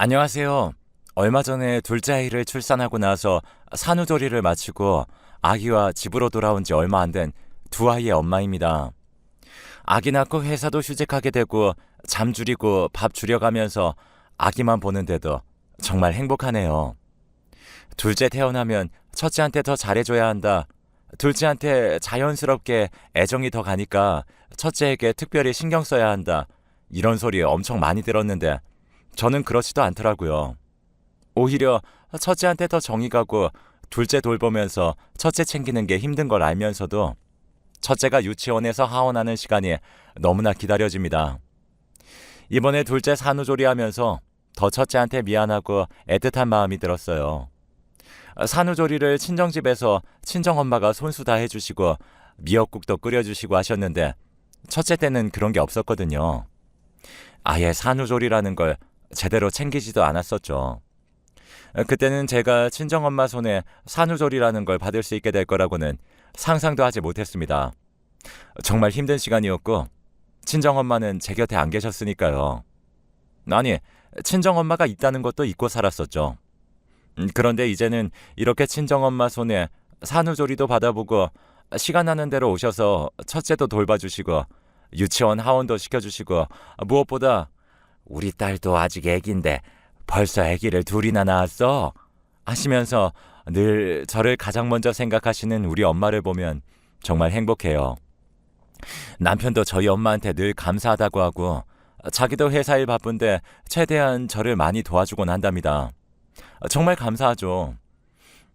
안녕하세요. 얼마 전에 둘째 아이를 출산하고 나서 산후조리를 마치고 아기와 집으로 돌아온 지 얼마 안 된 두 아이의 엄마입니다. 아기 낳고 회사도 휴직하게 되고 잠 줄이고 밥 줄여가면서 아기만 보는데도 정말 행복하네요. 둘째 태어나면 첫째한테 더 잘해줘야 한다. 둘째한테 자연스럽게 애정이 더 가니까 첫째에게 특별히 신경 써야 한다. 이런 소리 엄청 많이 들었는데 저는 그렇지도 않더라고요. 오히려 첫째한테 더 정이 가고 둘째 돌보면서 첫째 챙기는 게 힘든 걸 알면서도 첫째가 유치원에서 하원하는 시간이 너무나 기다려집니다. 이번에 둘째 산후조리하면서 더 첫째한테 미안하고 애틋한 마음이 들었어요. 산후조리를 친정집에서 친정엄마가 손수 다 해주시고 미역국도 끓여주시고 하셨는데 첫째 때는 그런 게 없었거든요. 아예 산후조리라는 걸 제대로 챙기지도 않았었죠. 그때는 제가 친정엄마 손에 산후조리라는 걸 받을 수 있게 될 거라고는 상상도 하지 못했습니다. 정말 힘든 시간이었고 친정엄마는 제 곁에 안 계셨으니까요. 아니, 친정엄마가 있다는 것도 잊고 살았었죠. 그런데 이제는 이렇게 친정엄마 손에 산후조리도 받아보고 시간 나는 대로 오셔서 첫째도 돌봐주시고 유치원 하원도 시켜주시고 무엇보다 우리 딸도 아직 애기인데 벌써 아기를 둘이나 낳았어? 하시면서 늘 저를 가장 먼저 생각하시는 우리 엄마를 보면 정말 행복해요. 남편도 저희 엄마한테 늘 감사하다고 하고 자기도 회사 일 바쁜데 최대한 저를 많이 도와주곤 한답니다. 정말 감사하죠.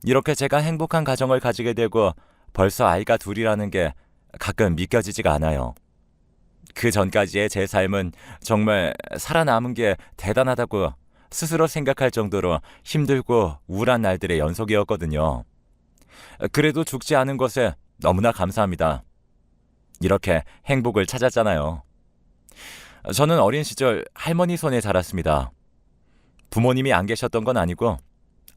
이렇게 제가 행복한 가정을 가지게 되고 벌써 아이가 둘이라는 게 가끔 믿겨지지가 않아요. 그 전까지의 제 삶은 정말 살아남은 게 대단하다고 스스로 생각할 정도로 힘들고 우울한 날들의 연속이었거든요. 그래도 죽지 않은 것에 너무나 감사합니다. 이렇게 행복을 찾았잖아요. 저는 어린 시절 할머니 손에 자랐습니다. 부모님이 안 계셨던 건 아니고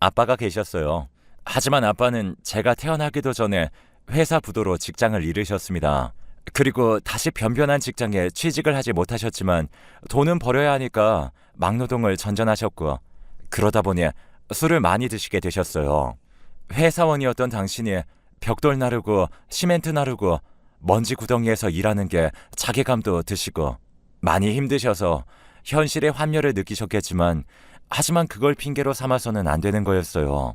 아빠가 계셨어요. 하지만 아빠는 제가 태어나기도 전에 회사 부도로 직장을 잃으셨습니다. 그리고 다시 변변한 직장에 취직을 하지 못하셨지만 돈은 벌어야 하니까 막노동을 전전하셨고 그러다 보니 술을 많이 드시게 되셨어요. 회사원이었던 당신이 벽돌 나르고 시멘트 나르고 먼지 구덩이에서 일하는 게 자괴감도 드시고 많이 힘드셔서 현실의 환멸을 느끼셨겠지만 하지만 그걸 핑계로 삼아서는 안 되는 거였어요.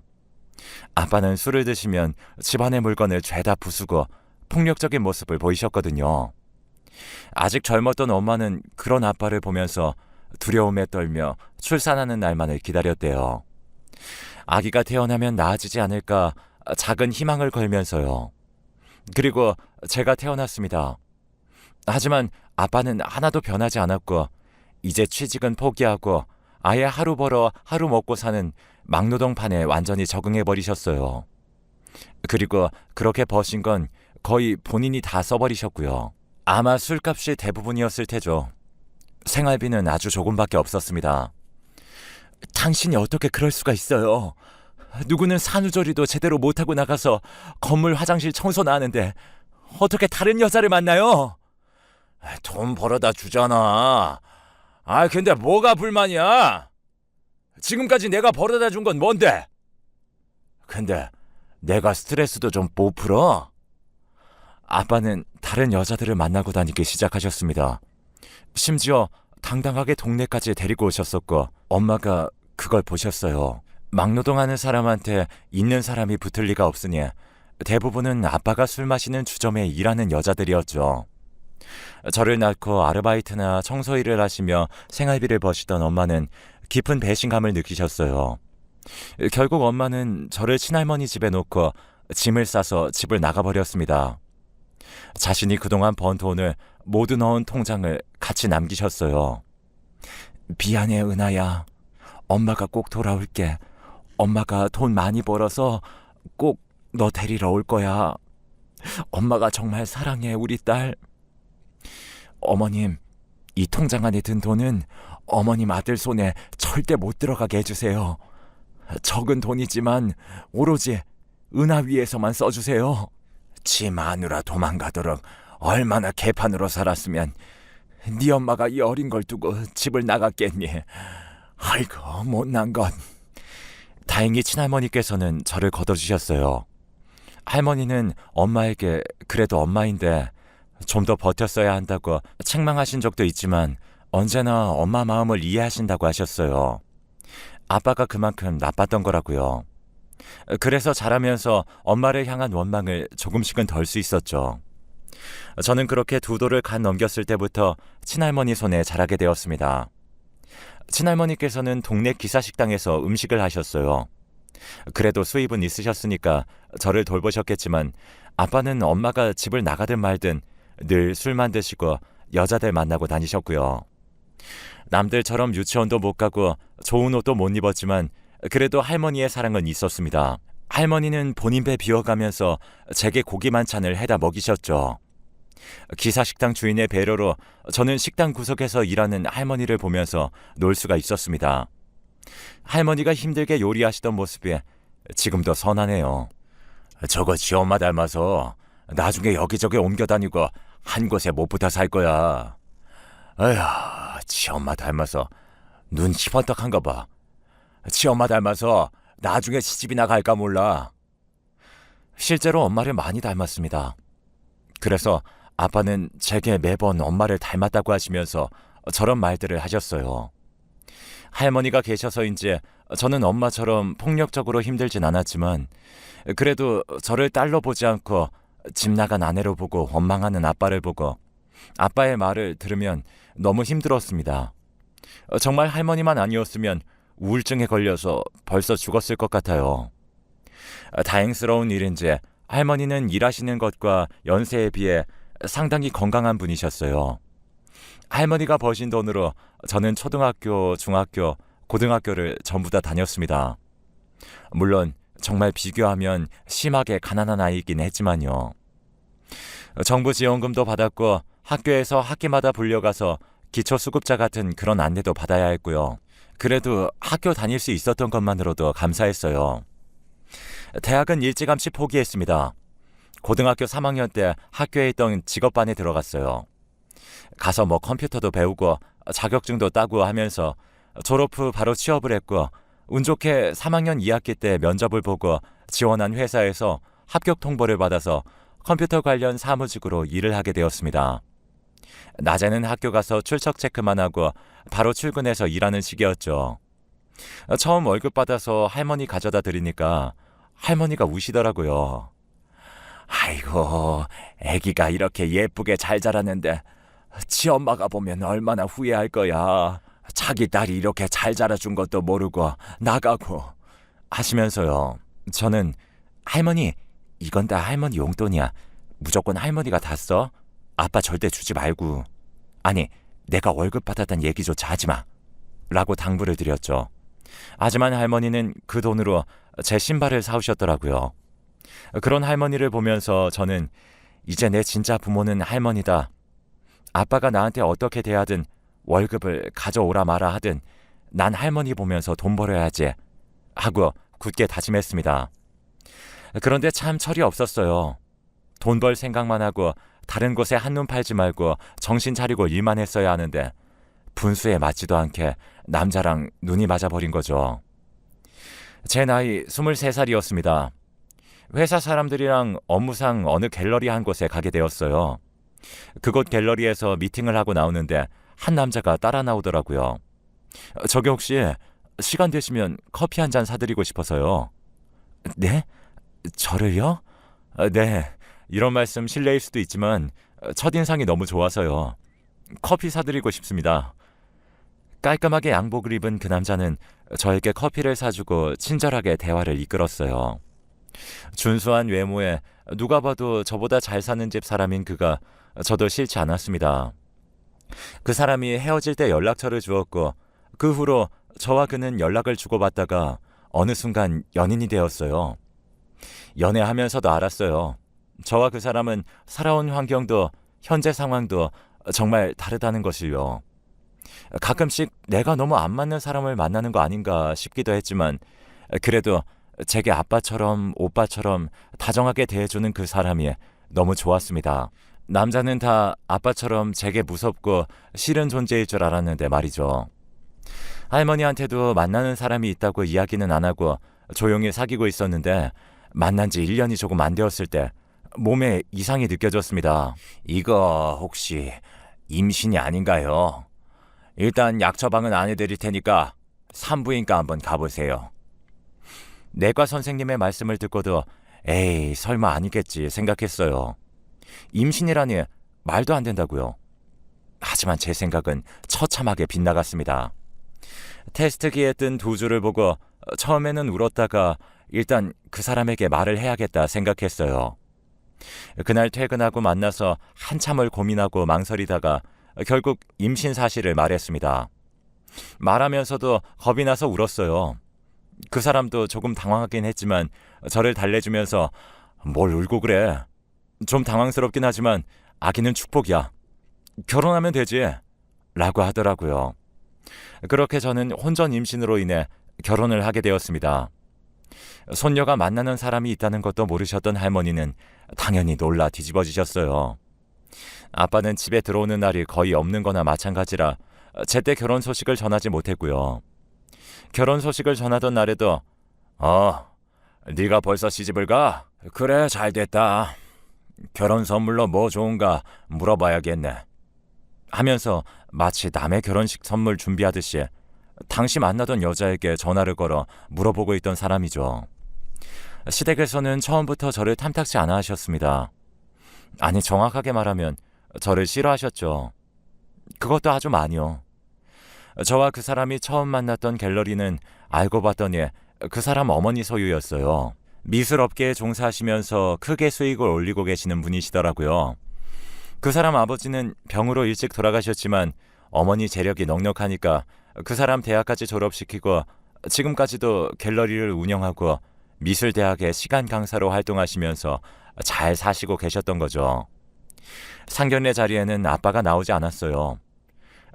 아빠는 술을 드시면 집안의 물건을 죄다 부수고 폭력적인 모습을 보이셨거든요. 아직 젊었던 엄마는 그런 아빠를 보면서 두려움에 떨며 출산하는 날만을 기다렸대요. 아기가 태어나면 나아지지 않을까 작은 희망을 걸면서요. 그리고 제가 태어났습니다. 하지만 아빠는 하나도 변하지 않았고 이제 취직은 포기하고 아예 하루 벌어 하루 먹고 사는 막노동판에 완전히 적응해버리셨어요. 그리고 그렇게 버신 건 거의 본인이 다 써버리셨고요. 아마 술값이 대부분이었을 테죠. 생활비는 아주 조금밖에 없었습니다. 당신이 어떻게 그럴 수가 있어요? 누구는 산후조리도 제대로 못하고 나가서 건물 화장실 청소나 하는데 어떻게 다른 여자를 만나요? 돈 벌어다 주잖아. 근데 뭐가 불만이야? 지금까지 내가 벌어다 준 건 뭔데? 근데 내가 스트레스도 좀 못 풀어? 아빠는 다른 여자들을 만나고 다니기 시작하셨습니다. 심지어 당당하게 동네까지 데리고 오셨었고 엄마가 그걸 보셨어요. 막노동하는 사람한테 있는 사람이 붙을 리가 없으니 대부분은 아빠가 술 마시는 주점에 일하는 여자들이었죠. 저를 낳고 아르바이트나 청소 일을 하시며 생활비를 버시던 엄마는 깊은 배신감을 느끼셨어요. 결국 엄마는 저를 친할머니 집에 놓고 짐을 싸서 집을 나가버렸습니다. 자신이 그동안 번 돈을 모두 넣은 통장을 같이 남기셨어요. 미안해 은하야. 엄마가 꼭 돌아올게. 엄마가 돈 많이 벌어서 꼭 너 데리러 올 거야. 엄마가 정말 사랑해 우리 딸. 어머님, 이 통장 안에 든 돈은 어머님 아들 손에 절대 못 들어가게 해주세요. 적은 돈이지만 오로지 은하 위에서만 써주세요. 지 마누라 도망가도록 얼마나 개판으로 살았으면 네 엄마가 이 어린 걸 두고 집을 나갔겠니. 아이고, 못난 것. 다행히 친할머니께서는 저를 걷어주셨어요. 할머니는 엄마에게 그래도 엄마인데 좀 더 버텼어야 한다고 책망하신 적도 있지만 언제나 엄마 마음을 이해하신다고 하셨어요. 아빠가 그만큼 나빴던 거라고요. 그래서 자라면서 엄마를 향한 원망을 조금씩은 덜 수 있었죠. 저는 그렇게 두 돌을 간 넘겼을 때부터 친할머니 손에 자라게 되었습니다. 친할머니께서는 동네 기사식당에서 음식을 하셨어요. 그래도 수입은 있으셨으니까 저를 돌보셨겠지만 아빠는 엄마가 집을 나가든 말든 늘 술만 드시고 여자들 만나고 다니셨고요. 남들처럼 유치원도 못 가고 좋은 옷도 못 입었지만 그래도 할머니의 사랑은 있었습니다. 할머니는 본인 배 비워가면서 제게 고기 만찬을 해다 먹이셨죠. 기사식당 주인의 배려로 저는 식당 구석에서 일하는 할머니를 보면서 놀 수가 있었습니다. 할머니가 힘들게 요리하시던 모습이 지금도 선하네요. 저거 지 엄마 닮아서 나중에 여기저기 옮겨 다니고 한 곳에 못 붙어 살 거야. 아휴, 지 엄마 닮아서 눈 희번떡한 거 봐. 지 엄마 닮아서 나중에 시집이나 갈까 몰라. 실제로 엄마를 많이 닮았습니다. 그래서 아빠는 제게 매번 엄마를 닮았다고 하시면서 저런 말들을 하셨어요. 할머니가 계셔서인지 저는 엄마처럼 폭력적으로 힘들진 않았지만 그래도 저를 딸로 보지 않고 집 나간 아내로 보고 원망하는 아빠를 보고 아빠의 말을 들으면 너무 힘들었습니다. 정말 할머니만 아니었으면 우울증에 걸려서 벌써 죽었을 것 같아요. 다행스러운 일인지 할머니는 일하시는 것과 연세에 비해 상당히 건강한 분이셨어요. 할머니가 버신 돈으로 저는 초등학교, 중학교, 고등학교를 전부 다 다녔습니다. 물론 정말 비교하면 심하게 가난한 아이이긴 했지만요. 정부 지원금도 받았고 학교에서 학기마다 불려가서 기초수급자 같은 그런 안내도 받아야 했고요. 그래도 학교 다닐 수 있었던 것만으로도 감사했어요. 대학은 일찌감치 포기했습니다. 고등학교 3학년 때 학교에 있던 직업반에 들어갔어요. 가서 컴퓨터도 배우고 자격증도 따고 하면서 졸업 후 바로 취업을 했고 운 좋게 3학년 2학기 때 면접을 보고 지원한 회사에서 합격 통보를 받아서 컴퓨터 관련 사무직으로 일을 하게 되었습니다. 낮에는 학교 가서 출석 체크만 하고 바로 출근해서 일하는 시기였죠. 처음 월급 받아서 할머니 가져다 드리니까 할머니가 우시더라고요. 아이고, 애기가 이렇게 예쁘게 잘 자랐는데 지 엄마가 보면 얼마나 후회할 거야. 자기 딸이 이렇게 잘 자라준 것도 모르고 나가고 하시면서요. 저는 할머니, 이건 다 할머니 용돈이야. 무조건 할머니가 다 써. 아빠 절대 주지 말고. 아니, 내가 월급 받았단 얘기조차 하지 마. 라고 당부를 드렸죠. 하지만 할머니는 그 돈으로 제 신발을 사오셨더라고요. 그런 할머니를 보면서 저는 이제 내 진짜 부모는 할머니다. 아빠가 나한테 어떻게 대하든 월급을 가져오라 마라 하든 난 할머니 보면서 돈 벌어야지 하고 굳게 다짐했습니다. 그런데 참 철이 없었어요. 돈 벌 생각만 하고 다른 곳에 한눈 팔지 말고 정신 차리고 일만 했어야 하는데 분수에 맞지도 않게 남자랑 눈이 맞아버린 거죠. 제 나이 23살이었습니다. 회사 사람들이랑 업무상 어느 갤러리 한 곳에 가게 되었어요. 그곳 갤러리에서 미팅을 하고 나오는데 한 남자가 따라 나오더라고요. 저기 혹시 시간 되시면 커피 한 잔 사드리고 싶어서요. 네? 저를요? 네. 이런 말씀 실례일 수도 있지만 첫인상이 너무 좋아서요. 커피 사드리고 싶습니다. 깔끔하게 양복을 입은 그 남자는 저에게 커피를 사주고 친절하게 대화를 이끌었어요. 준수한 외모에 누가 봐도 저보다 잘 사는 집 사람인 그가 저도 싫지 않았습니다. 그 사람이 헤어질 때 연락처를 주었고 그 후로 저와 그는 연락을 주고받다가 어느 순간 연인이 되었어요. 연애하면서도 알았어요. 저와 그 사람은 살아온 환경도 현재 상황도 정말 다르다는 것을요. 가끔씩 내가 너무 안 맞는 사람을 만나는 거 아닌가 싶기도 했지만 그래도 제게 아빠처럼 오빠처럼 다정하게 대해주는 그 사람이 너무 좋았습니다. 남자는 다 아빠처럼 제게 무섭고 싫은 존재일 줄 알았는데 말이죠. 할머니한테도 만나는 사람이 있다고 이야기는 안 하고 조용히 사귀고 있었는데 만난 지 1년이 조금 안 되었을 때 몸에 이상이 느껴졌습니다. 이거 혹시 임신이 아닌가요? 일단 약 처방은 안 해드릴 테니까 산부인과 한번 가보세요. 내과 선생님의 말씀을 듣고도 에이 설마 아니겠지 생각했어요. 임신이라니 말도 안 된다고요. 하지만 제 생각은 처참하게 빗나갔습니다. 테스트기에 뜬 두 줄을 보고 처음에는 울었다가 일단 그 사람에게 말을 해야겠다 생각했어요. 그날 퇴근하고 만나서 한참을 고민하고 망설이다가 결국 임신 사실을 말했습니다. 말하면서도 겁이 나서 울었어요. 그 사람도 조금 당황하긴 했지만 저를 달래주면서 뭘 울고 그래. 좀 당황스럽긴 하지만 아기는 축복이야. 결혼하면 되지. 라고 하더라고요. 그렇게 저는 혼전 임신으로 인해 결혼을 하게 되었습니다. 손녀가 만나는 사람이 있다는 것도 모르셨던 할머니는 당연히 놀라 뒤집어지셨어요. 아빠는 집에 들어오는 날이 거의 없는 거나 마찬가지라 제때 결혼 소식을 전하지 못했고요. 결혼 소식을 전하던 날에도 네가 벌써 시집을 가? 그래 잘됐다. 결혼 선물로 뭐 좋은가 물어봐야겠네. 하면서 마치 남의 결혼식 선물 준비하듯이 당시 만나던 여자에게 전화를 걸어 물어보고 있던 사람이죠. 시댁에서는 처음부터 저를 탐탁지 않아 하셨습니다. 아니 정확하게 말하면 저를 싫어하셨죠. 그것도 아주 많이요. 저와 그 사람이 처음 만났던 갤러리는 알고 봤더니 그 사람 어머니 소유였어요. 미술업계에 종사하시면서 크게 수익을 올리고 계시는 분이시더라고요. 그 사람 아버지는 병으로 일찍 돌아가셨지만 어머니 재력이 넉넉하니까 그 사람 대학까지 졸업시키고 지금까지도 갤러리를 운영하고 미술대학의 시간 강사로 활동하시면서 잘 사시고 계셨던 거죠. 상견례 자리에는 아빠가 나오지 않았어요.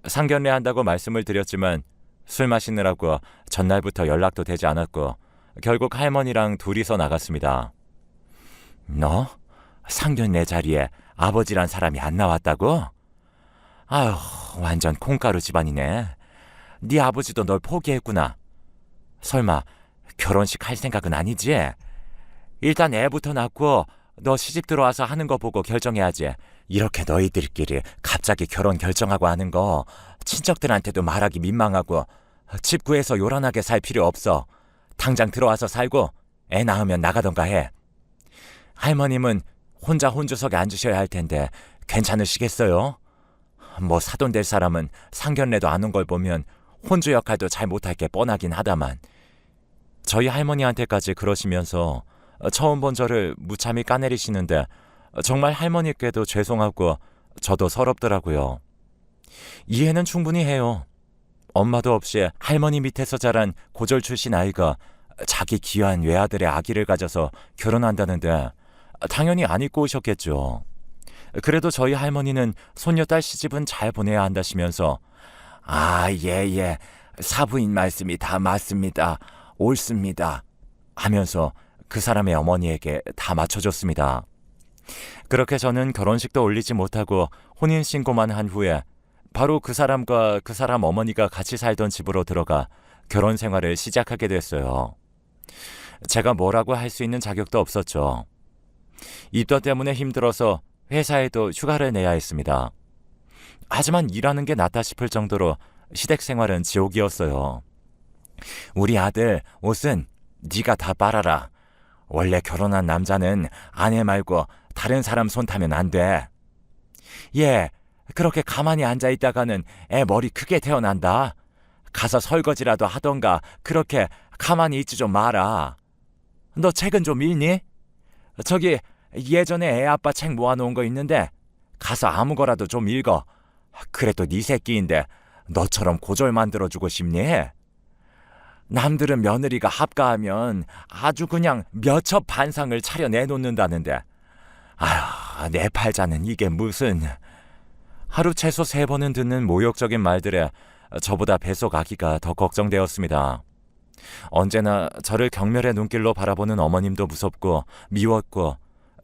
상견례 한다고 말씀을 드렸지만 술 마시느라고 전날부터 연락도 되지 않았고 결국 할머니랑 둘이서 나갔습니다. 너? 상견례 자리에 아버지란 사람이 안 나왔다고? 아휴, 완전 콩가루 집안이네. 네 아버지도 널 포기했구나. 설마 결혼식 할 생각은 아니지? 일단 애부터 낳고 너 시집 들어와서 하는 거 보고 결정해야지. 이렇게 너희들끼리 갑자기 결혼 결정하고 하는 거 친척들한테도 말하기 민망하고 집 구해서 요란하게 살 필요 없어. 당장 들어와서 살고 애 낳으면 나가던가 해. 할머님은 혼자 혼주석에 앉으셔야 할 텐데 괜찮으시겠어요? 뭐 사돈 될 사람은 상견례도 안 온 걸 보면 혼주 역할도 잘 못할 게 뻔하긴 하다만 저희 할머니한테까지 그러시면서 처음 본 저를 무참히 까내리시는데 정말 할머니께도 죄송하고 저도 서럽더라고요. 이해는 충분히 해요. 엄마도 없이 할머니 밑에서 자란 고졸 출신 아이가 자기 귀한 외아들의 아기를 가져서 결혼한다는데 당연히 안 입고 오셨겠죠. 그래도 저희 할머니는 손녀딸 시집은 잘 보내야 한다시면서 예, 사부인 말씀이 다 맞습니다. 옳습니다. 하면서 그 사람의 어머니에게 다 맞춰줬습니다. 그렇게 저는 결혼식도 올리지 못하고 혼인신고만 한 후에 바로 그 사람과 그 사람 어머니가 같이 살던 집으로 들어가 결혼 생활을 시작하게 됐어요. 제가 뭐라고 할 수 있는 자격도 없었죠. 입덧 때문에 힘들어서 회사에도 휴가를 내야 했습니다. 하지만 일하는 게 낫다 싶을 정도로 시댁 생활은 지옥이었어요. 우리 아들 옷은 네가 다 빨아라. 원래 결혼한 남자는 아내 말고 다른 사람 손 타면 안 돼. 얘 그렇게 가만히 앉아있다가는 애 머리 크게 태어난다. 가서 설거지라도 하던가 그렇게 가만히 있지 좀 마라. 너 책은 좀 읽니? 저기 예전에 애 아빠 책 모아놓은 거 있는데 가서 아무 거라도 좀 읽어. 그래 또 네 새끼인데 너처럼 고졸 만들어주고 싶니? 남들은 며느리가 합가하면 아주 그냥 몇 첩 반상을 차려내놓는다는데 아휴 내 팔자는 이게 무슨. 하루 최소 3번은 듣는 모욕적인 말들에 저보다 뱃속 아기가 더 걱정되었습니다. 언제나 저를 경멸의 눈길로 바라보는 어머님도 무섭고 미웠고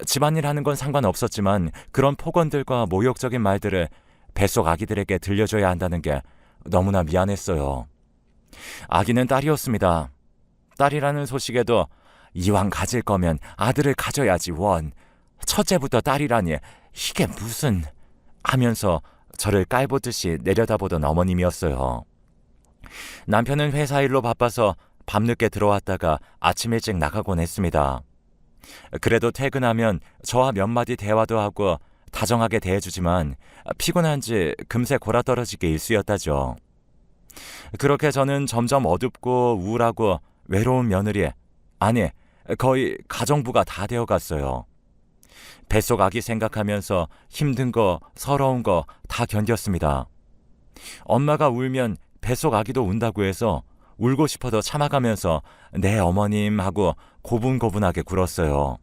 집안일 하는 건 상관없었지만 그런 폭언들과 모욕적인 말들을 뱃속 아기들에게 들려줘야 한다는 게 너무나 미안했어요. 아기는 딸이었습니다. 딸이라는 소식에도 이왕 가질 거면 아들을 가져야지 원. 첫째부터 딸이라니 이게 무슨 하면서 저를 깔보듯이 내려다보던 어머님이었어요. 남편은 회사 일로 바빠서 밤늦게 들어왔다가 아침 일찍 나가곤 했습니다. 그래도 퇴근하면 저와 몇 마디 대화도 하고 다정하게 대해주지만 피곤한지 금세 골아떨어지게 일쑤였다죠. 그렇게 저는 점점 어둡고 우울하고 외로운 며느리, 아니 거의 가정부가 다 되어갔어요. 뱃속 아기 생각하면서 힘든 거 서러운 거 다 견뎠습니다. 엄마가 울면 뱃속 아기도 운다고 해서 울고 싶어도 참아가면서 네 어머님 하고 고분고분하게 굴었어요.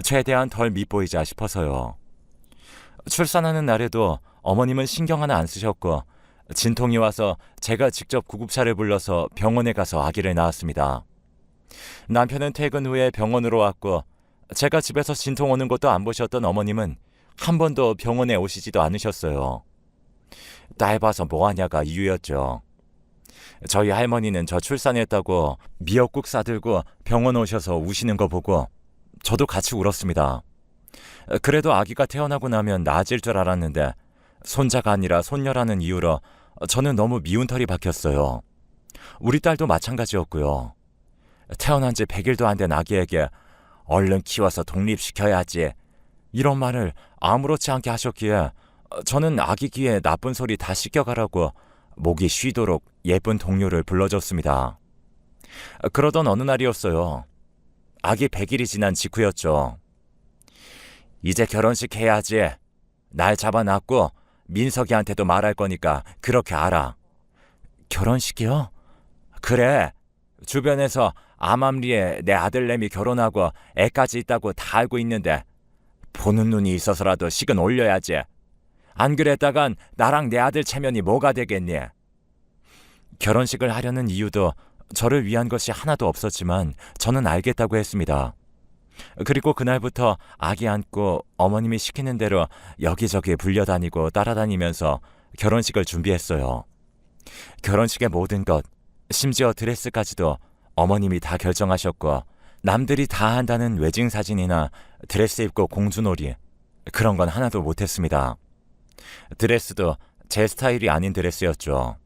최대한 덜 밉보이자 싶어서요. 출산하는 날에도 어머님은 신경 하나 안 쓰셨고 진통이 와서 제가 직접 구급차를 불러서 병원에 가서 아기를 낳았습니다. 남편은 퇴근 후에 병원으로 왔고 제가 집에서 진통 오는 것도 안 보셨던 어머님은 한 번도 병원에 오시지도 않으셨어요. 딸 봐서 뭐하냐가 이유였죠. 저희 할머니는 저 출산했다고 미역국 싸들고 병원 오셔서 우시는 거 보고 저도 같이 울었습니다. 그래도 아기가 태어나고 나면 나아질 줄 알았는데 손자가 아니라 손녀라는 이유로 저는 너무 미운 털이 박혔어요. 우리 딸도 마찬가지였고요. 태어난 지 100일도 안 된 아기에게 얼른 키워서 독립시켜야지 이런 말을 아무렇지 않게 하셨기에 저는 아기 귀에 나쁜 소리 다 씻겨가라고 목이 쉬도록 예쁜 동료를 불러줬습니다. 그러던 어느 날이었어요. 아기 100일이 지난 직후였죠. 이제 결혼식 해야지. 날 잡아놨고 민석이한테도 말할 거니까 그렇게 알아. 결혼식이요? 그래. 주변에서 암암리에 내 아들내미 결혼하고 애까지 있다고 다 알고 있는데 보는 눈이 있어서라도 식은 올려야지. 안 그랬다간 나랑 내 아들 체면이 뭐가 되겠니? 결혼식을 하려는 이유도 저를 위한 것이 하나도 없었지만 저는 알겠다고 했습니다. 그리고 그날부터 아기 안고 어머님이 시키는 대로 여기저기 불려다니고 따라다니면서 결혼식을 준비했어요. 결혼식의 모든 것, 심지어 드레스까지도 어머님이 다 결정하셨고 남들이 다 한다는 웨딩 사진이나 드레스 입고 공주놀이 그런 건 하나도 못했습니다. 드레스도 제 스타일이 아닌 드레스였죠.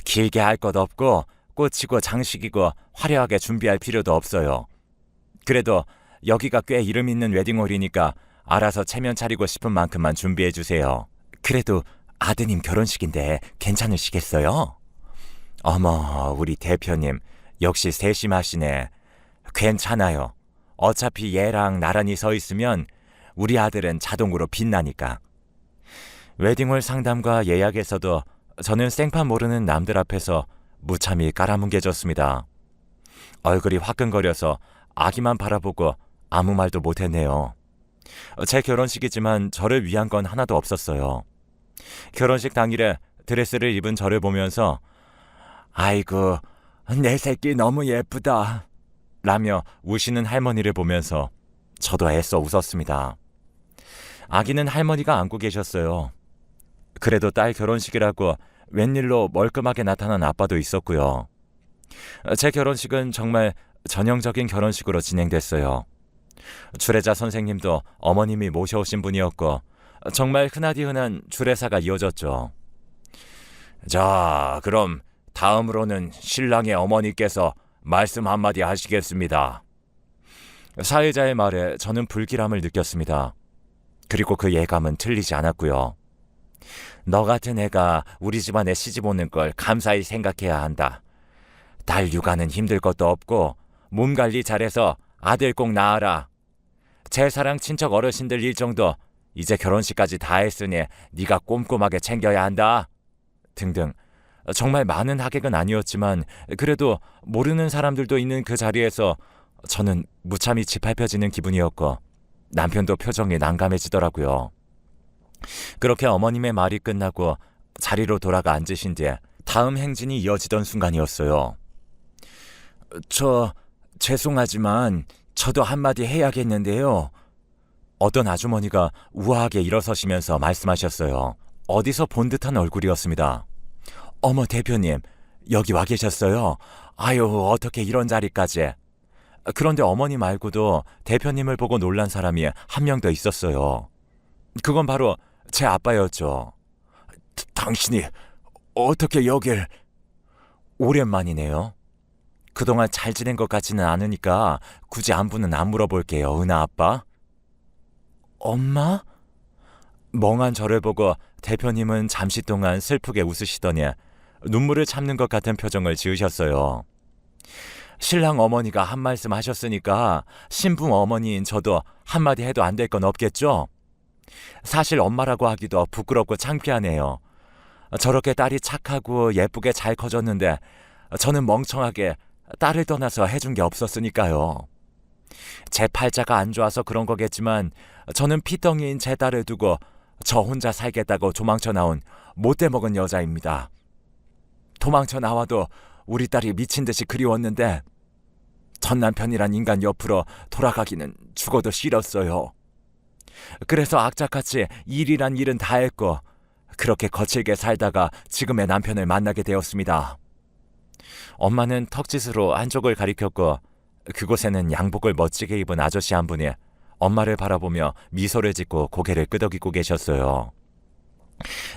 길게 할 것 없고 꽃이고 장식이고 화려하게 준비할 필요도 없어요. 그래도 여기가 꽤 이름 있는 웨딩홀이니까 알아서 체면 차리고 싶은 만큼만 준비해 주세요. 그래도 아드님 결혼식인데 괜찮으시겠어요? 어머, 우리 대표님 역시 세심하시네. 괜찮아요. 어차피 얘랑 나란히 서 있으면 우리 아들은 자동으로 빛나니까. 웨딩홀 상담과 예약에서도 저는 생판 모르는 남들 앞에서 무참히 깔아뭉개졌습니다. 얼굴이 화끈거려서 아기만 바라보고 아무 말도 못했네요. 제 결혼식이지만 저를 위한 건 하나도 없었어요. 결혼식 당일에 드레스를 입은 저를 보면서 아이고 내 새끼 너무 예쁘다 라며 우시는 할머니를 보면서 저도 애써 웃었습니다. 아기는 할머니가 안고 계셨어요. 그래도 딸 결혼식이라고 웬일로 멀끔하게 나타난 아빠도 있었고요. 제 결혼식은 정말 전형적인 결혼식으로 진행됐어요. 주례자 선생님도 어머님이 모셔오신 분이었고 정말 흔하디 흔한 주례사가 이어졌죠. 자, 그럼 다음으로는 신랑의 어머니께서 말씀 한마디 하시겠습니다. 사회자의 말에 저는 불길함을 느꼈습니다. 그리고 그 예감은 틀리지 않았고요. 너 같은 애가 우리 집안에 시집 오는 걸 감사히 생각해야 한다. 딸 육아는 힘들 것도 없고 몸 관리 잘해서 아들 꼭 낳아라. 제사랑 친척 어르신들 일정도 이제 결혼식까지 다 했으니 네가 꼼꼼하게 챙겨야 한다. 등등. 정말 많은 하객은 아니었지만 그래도 모르는 사람들도 있는 그 자리에서 저는 무참히 짓밟혀지는 기분이었고 남편도 표정이 난감해지더라고요. 그렇게 어머님의 말이 끝나고 자리로 돌아가 앉으신 뒤에 다음 행진이 이어지던 순간이었어요. 죄송하지만 저도 한마디 해야겠는데요. 어떤 아주머니가 우아하게 일어서시면서 말씀하셨어요. 어디서 본 듯한 얼굴이었습니다. 어머 대표님, 여기 와 계셨어요. 아유, 어떻게 이런 자리까지. 그런데 어머니 말고도 대표님을 보고 놀란 사람이 한 명 더 있었어요. 그건 바로 제 아빠였죠. 당신이 어떻게 여길... 오랜만이네요. 그동안 잘 지낸 것 같지는 않으니까 굳이 안부는 안 물어볼게요, 은하 아빠. 엄마? 멍한 저를 보고 대표님은 잠시 동안 슬프게 웃으시더니 눈물을 참는 것 같은 표정을 지으셨어요. 신랑 어머니가 한 말씀 하셨으니까 신부 어머니인 저도 한마디 해도 안 될 건 없겠죠? 사실 엄마라고 하기도 부끄럽고 창피하네요. 저렇게 딸이 착하고 예쁘게 잘 커졌는데 저는 멍청하게 딸을 떠나서 해준 게 없었으니까요. 제 팔자가 안 좋아서 그런 거겠지만 저는 피덩이인 제 딸을 두고 저 혼자 살겠다고 도망쳐 나온 못돼 먹은 여자입니다. 도망쳐 나와도 우리 딸이 미친 듯이 그리웠는데 전 남편이란 인간 옆으로 돌아가기는 죽어도 싫었어요. 그래서 악착같이 일이란 일은 다 했고 그렇게 거칠게 살다가 지금의 남편을 만나게 되었습니다. 엄마는 턱짓으로 한쪽을 가리켰고 그곳에는 양복을 멋지게 입은 아저씨 한 분이 엄마를 바라보며 미소를 짓고 고개를 끄덕이고 계셨어요.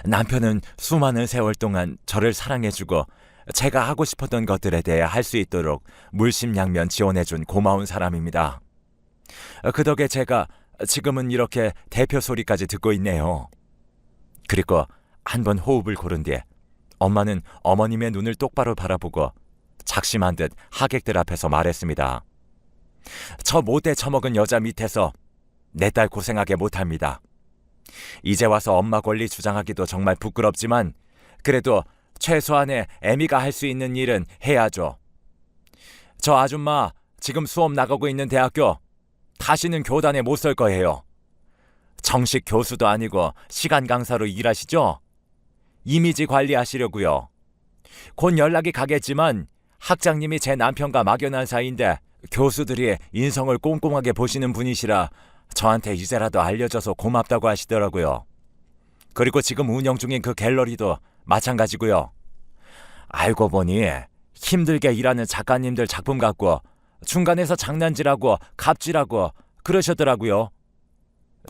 남편은 수많은 세월 동안 저를 사랑해주고 제가 하고 싶었던 것들에 대해 할 수 있도록 물심양면 지원해준 고마운 사람입니다. 그 덕에 제가 지금은 이렇게 대표 소리까지 듣고 있네요. 그리고 한 번 호흡을 고른 뒤에 엄마는 어머님의 눈을 똑바로 바라보고 작심한 듯 하객들 앞에서 말했습니다. 저 못돼 처먹은 여자 밑에서 내 딸 고생하게 못합니다. 이제 와서 엄마 권리 주장하기도 정말 부끄럽지만 그래도 최소한의 애미가 할 수 있는 일은 해야죠. 저 아줌마 지금 수업 나가고 있는 대학교 다시는 교단에 못 설 거예요. 정식 교수도 아니고 시간 강사로 일하시죠? 이미지 관리하시려고요. 곧 연락이 가겠지만 학장님이 제 남편과 막연한 사이인데 교수들이 인성을 꼼꼼하게 보시는 분이시라 저한테 이제라도 알려줘서 고맙다고 하시더라고요. 그리고 지금 운영 중인 그 갤러리도 마찬가지고요. 알고 보니 힘들게 일하는 작가님들 작품 갖고 중간에서 장난질하고 갑질하고 그러셨더라고요.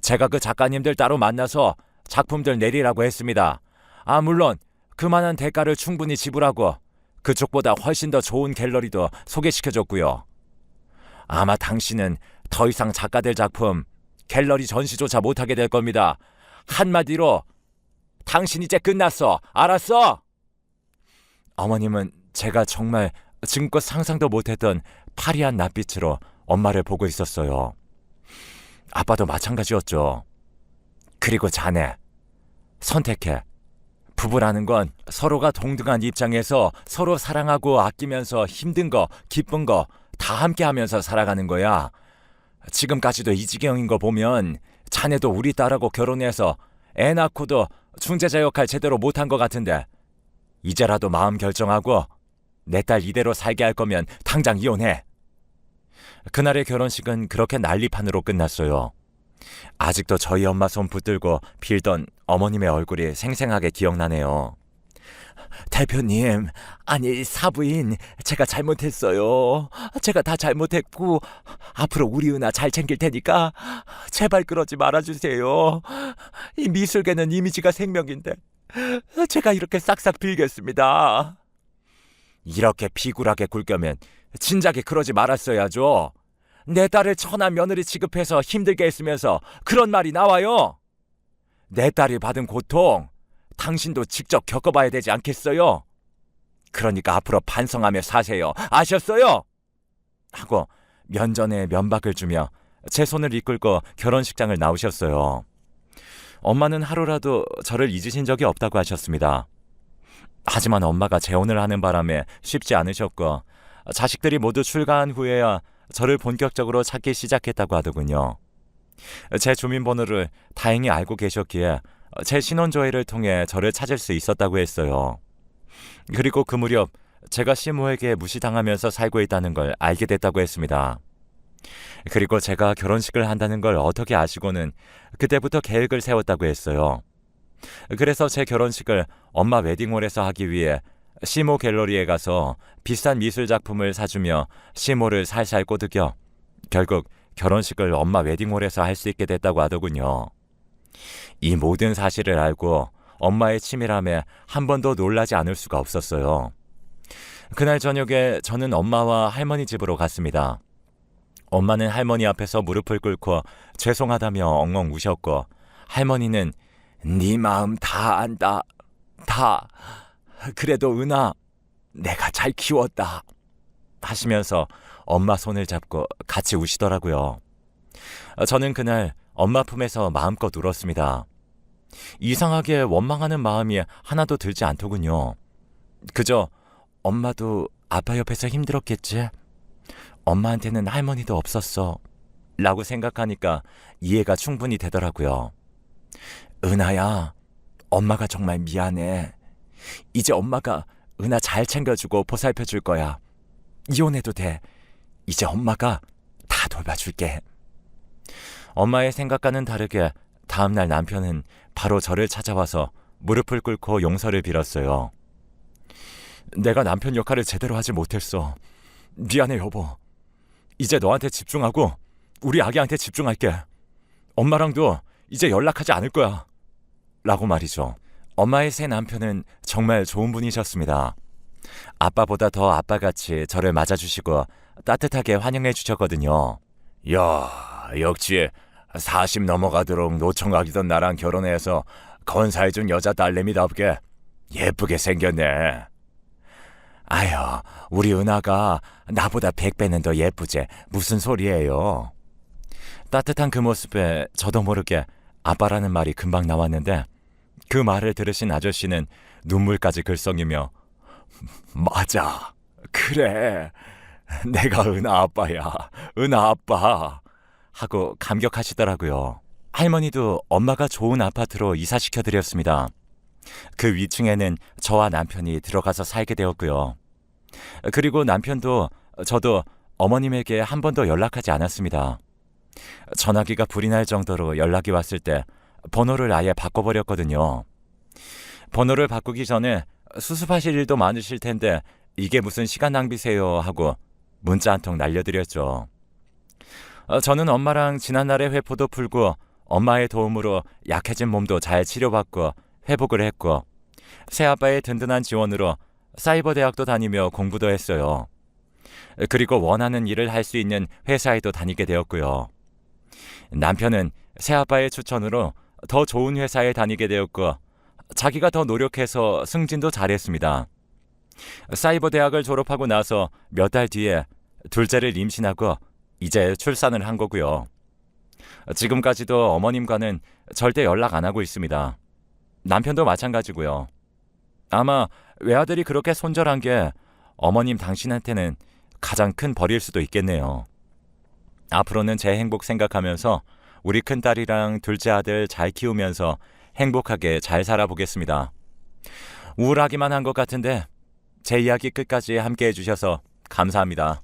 제가 그 작가님들 따로 만나서 작품들 내리라고 했습니다. 물론 그만한 대가를 충분히 지불하고 그쪽보다 훨씬 더 좋은 갤러리도 소개시켜줬고요. 아마 당신은 더 이상 작가들 작품 갤러리 전시조차 못하게 될 겁니다. 한마디로 당신 이제 끝났어. 알았어? 어머님은 제가 정말 지금껏 상상도 못했던 파리한 낯빛으로 엄마를 보고 있었어요. 아빠도 마찬가지였죠. 그리고 자네, 선택해. 부부라는 건 서로가 동등한 입장에서 서로 사랑하고 아끼면서 힘든 거, 기쁜 거 다 함께 하면서 살아가는 거야. 지금까지도 이 지경인 거 보면 자네도 우리 딸하고 결혼해서 애 낳고도 중재자 역할 제대로 못한 것 같은데 이제라도 마음 결정하고 내 딸 이대로 살게 할 거면 당장 이혼해. 그날의 결혼식은 그렇게 난리판으로 끝났어요. 아직도 저희 엄마 손 붙들고 빌던 어머님의 얼굴이 생생하게 기억나네요. 대표님, 아니 사부인, 제가 잘못했어요. 제가 다 잘못했고 앞으로 우리 은하 잘 챙길 테니까 제발 그러지 말아주세요. 이 미술계는 이미지가 생명인데 제가 이렇게 싹싹 빌겠습니다. 이렇게 비굴하게 굴겨면 진작에 그러지 말았어야죠. 내 딸을 천한 며느리 취급해서 힘들게 했으면서 그런 말이 나와요. 내 딸이 받은 고통 당신도 직접 겪어봐야 되지 않겠어요? 그러니까 앞으로 반성하며 사세요. 아셨어요? 하고 면전에 면박을 주며 제 손을 이끌고 결혼식장을 나오셨어요. 엄마는 하루라도 저를 잊으신 적이 없다고 하셨습니다. 하지만 엄마가 재혼을 하는 바람에 쉽지 않으셨고 자식들이 모두 출가한 후에야 저를 본격적으로 찾기 시작했다고 하더군요. 제 주민번호를 다행히 알고 계셨기에 제 신원조회를 통해 저를 찾을 수 있었다고 했어요. 그리고 그 무렵 제가 시모에게 무시당하면서 살고 있다는 걸 알게 됐다고 했습니다. 그리고 제가 결혼식을 한다는 걸 어떻게 아시고는 그때부터 계획을 세웠다고 했어요. 그래서 제 결혼식을 엄마 웨딩홀에서 하기 위해 시모 갤러리에 가서 비싼 미술 작품을 사주며 시모를 살살 꼬드겨 결국 결혼식을 엄마 웨딩홀에서 할 수 있게 됐다고 하더군요. 이 모든 사실을 알고 엄마의 치밀함에 한 번도 놀라지 않을 수가 없었어요. 그날 저녁에 저는 엄마와 할머니 집으로 갔습니다. 엄마는 할머니 앞에서 무릎을 꿇고 죄송하다며 엉엉 우셨고, 할머니는 네 마음 다 안다. 다. 그래도 은하, 내가 잘 키웠다. 하시면서 엄마 손을 잡고 같이 우시더라고요. 저는 그날 엄마 품에서 마음껏 울었습니다. 이상하게 원망하는 마음이 하나도 들지 않더군요. 그저 엄마도 아빠 옆에서 힘들었겠지? 엄마한테는 할머니도 없었어. 라고 생각하니까 이해가 충분히 되더라고요. 은하야, 엄마가 정말 미안해. 이제 엄마가 은하 잘 챙겨주고 보살펴줄 거야. 이혼해도 돼. 이제 엄마가 다 돌봐줄게. 엄마의 생각과는 다르게 다음날 남편은 바로 저를 찾아와서 무릎을 꿇고 용서를 빌었어요. 내가 남편 역할을 제대로 하지 못했어. 미안해 여보. 이제 너한테 집중하고 우리 아기한테 집중할게. 엄마랑도 이제 연락하지 않을 거야. 라고 말이죠. 엄마의 새 남편은 정말 좋은 분이셨습니다. 아빠보다 더 아빠같이 저를 맞아주시고 따뜻하게 환영해 주셨거든요. 야, 역시 40 넘어가도록 노총각이던 나랑 결혼해서 건사해준 여자 딸내미답게 예쁘게 생겼네. 아휴, 우리 은하가 나보다 100배는 더 예쁘지. 무슨 소리예요. 따뜻한 그 모습에 저도 모르게 아빠라는 말이 금방 나왔는데, 그 말을 들으신 아저씨는 눈물까지 글썽이며 맞아, 그래, 내가 은하 아빠야, 은하 아빠 하고 감격하시더라고요. 할머니도 엄마가 좋은 아파트로 이사시켜드렸습니다. 그 위층에는 저와 남편이 들어가서 살게 되었고요. 그리고 남편도 저도 어머님에게 한 번도 연락하지 않았습니다. 전화기가 불이 날 정도로 연락이 왔을 때 번호를 아예 바꿔버렸거든요. 번호를 바꾸기 전에 수습하실 일도 많으실 텐데 이게 무슨 시간 낭비세요 하고 문자 한 통 날려드렸죠. 저는 엄마랑 지난날의 회포도 풀고 엄마의 도움으로 약해진 몸도 잘 치료받고 회복을 했고, 새아빠의 든든한 지원으로 사이버 대학도 다니며 공부도 했어요. 그리고 원하는 일을 할 수 있는 회사에도 다니게 되었고요. 남편은 새아빠의 추천으로 더 좋은 회사에 다니게 되었고, 자기가 더 노력해서 승진도 잘했습니다. 사이버 대학을 졸업하고 나서 몇 달 뒤에 둘째를 임신하고 이제 출산을 한 거고요. 지금까지도 어머님과는 절대 연락 안 하고 있습니다. 남편도 마찬가지고요. 아마 외아들이 그렇게 손절한 게 어머님 당신한테는 가장 큰 벌일 수도 있겠네요. 앞으로는 제 행복 생각하면서 우리 큰딸이랑 둘째 아들 잘 키우면서 행복하게 잘 살아보겠습니다. 우울하기만 한 것 같은데 제 이야기 끝까지 함께 해주셔서 감사합니다.